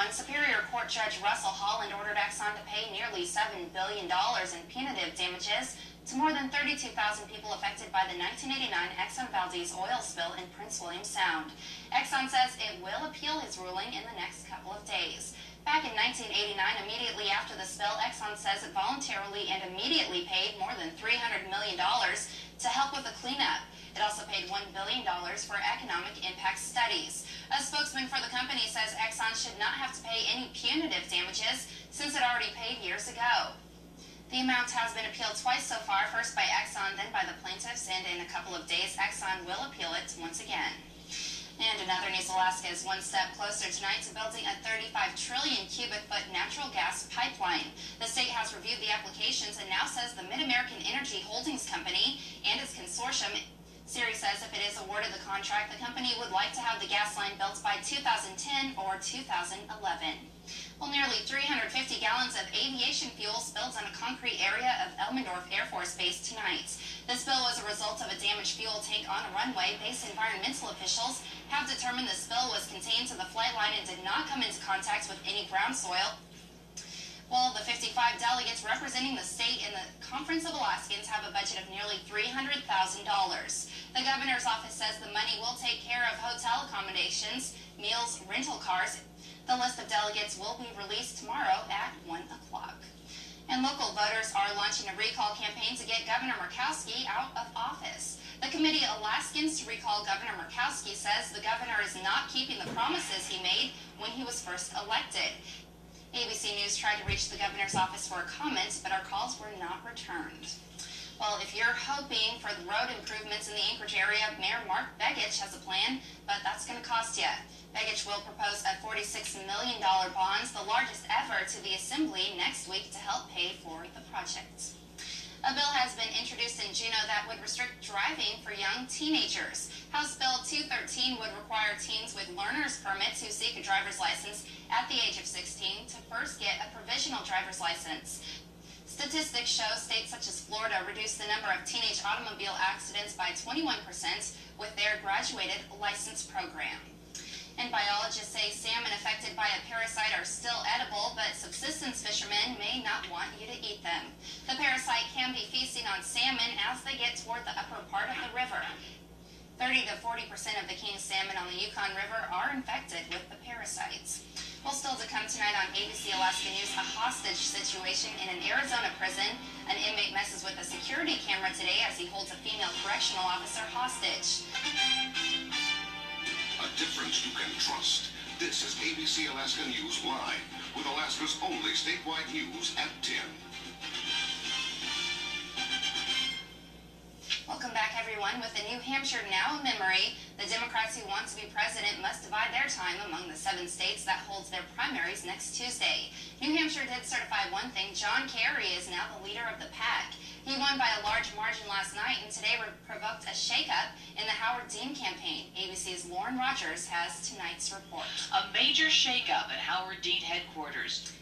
everyone. Superior Court Judge Russell Holland ordered Exxon to pay nearly $7 billion in punitive damages to more than 32,000 people affected by the 1989 Exxon Valdez oil spill in Prince William Sound. Exxon says it will appeal his ruling in the next couple of days. Back in 1989, immediately after the spill, Exxon says it voluntarily and immediately paid more than $300 million to help with the cleanup. It also paid $1 billion for economic impact studies. A spokesman for the company says Exxon should not have to pay any punitive damages since it already paid years ago. The amount has been appealed twice so far, first by Exxon, then by the plaintiffs, and in a couple of days, Exxon will appeal it once again. And in other news, Alaska is one step closer tonight to building a 35 trillion cubic foot natural gas pipeline. The state has reviewed the applications and now says the Mid-American Energy Holdings Company and its consortium, Siri says if it is awarded the contract, the company would like to have the gas line built by 2010 or 2011. Well, nearly 350 gallons of aviation fuel spilled on a concrete area of Elmendorf Air Force Base tonight. The spill was a result of a damaged fuel tank on a runway. Base environmental officials have determined the spill was contained to the flight line and did not come into contact with any ground soil. Well, the 55 delegates representing the state in the Conference of Alaskans have a budget of nearly $300,000. The governor's office says the money will take care of hotel accommodations, meals, rental cars. The list of delegates will be released tomorrow at 1 o'clock. And local voters are launching a recall campaign to get Governor Murkowski out of office. The committee Alaskans to Recall Governor Murkowski says the governor is not keeping the promises he made when he was first elected. ABC News tried to reach the governor's office for a comment, but our calls were not returned. Well, if you're hoping for the road improvements in the Anchorage area, Mayor Mark Begich has a plan, but that's going to cost you. Begich will propose a $46 million bond, the largest ever, to the Assembly next week to help pay for the project. A bill has been introduced in Juneau that would restrict driving for young teenagers. House Bill 213 would require teens with learner's permits who seek a driver's license at the age of 16 to first get a provisional driver's license. Statistics show states such as Florida reduced the number of teenage automobile accidents by 21% with their graduated license program. And biologists say salmon affected by a parasite are still edible, but subsistence fishermen may not want you to eat them. The parasite can be feasting on salmon as they get toward the upper part of the river. 30 to 40% of the king salmon on the Yukon River are infected with the parasites. Well, still to come tonight on ABC Alaska News, a hostage situation in an Arizona prison. An inmate messes with a security camera today as he holds a female correctional officer hostage. A difference you can trust. This is ABC Alaska News Live, with Alaska's only statewide news at 10. Welcome back, everyone. With the New Hampshire now a memory, the Democrats who want to be president must divide their time among the 7 states that holds their primaries next Tuesday. New Hampshire did certify one thing. John Kerry is now the leader of the pack. He won by a large margin last night and today provoked a shakeup in the Howard Dean campaign. ABC's Lauren Rogers has tonight's report. A major shakeup at Howard Dean headquarters.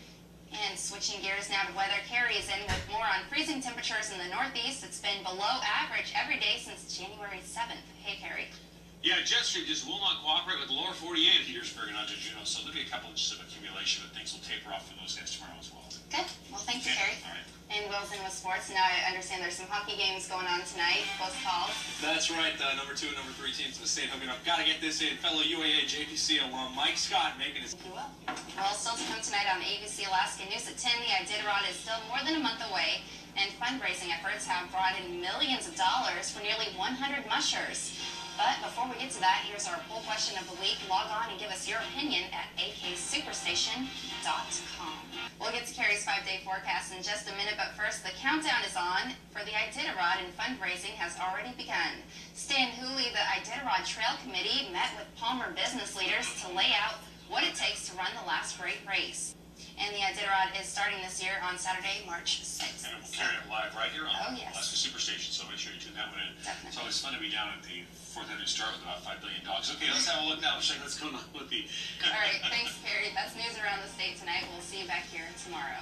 And switching gears now to weather, Carrie is in with more on freezing temperatures in the Northeast. It's been below average every day since January 7th. Hey, Carrie. Yeah, jet stream just will not cooperate with the lower 48 heaters for on to Juneau, so there'll be a couple inches of accumulation, but things will taper off for those guys tomorrow as well. Good. Well, thank you, Carrie. All right. And Will's in with sports. Now I understand there's some hockey games going on tonight. Close calls. That's right. Number 2 and number 3 teams in the state hooking up. Got to get this in. Fellow UAA JPC alum Mike Scott making his... Thank you, Will. Well, still to come tonight on ABC Alaska News at 10. The Iditarod is still more than a month away, and fundraising efforts have brought in millions of dollars for nearly 100 mushers. But before we get to that, here's our poll question of the week. Log on and give us your opinion at aksuperstation.com. We'll get to Carrie's 5-day forecast in just a minute, but first, the countdown is on for the Iditarod, and fundraising has already begun. Stan Hooley, the Iditarod Trail Committee, met with Palmer business leaders to lay out what it takes to run the last great race. And the Iditarod is starting this year on Saturday, March 6th. And we'll carry it live right here on Alaska Superstation, so make sure you tune that one in. Definitely. It's always fun to be down at the 4th Avenue Start with about $5 billion. Okay, let's have a look now. Check what's going on with the... All right, thanks, Carrie. That's news around the state tonight. We'll see you back here tomorrow.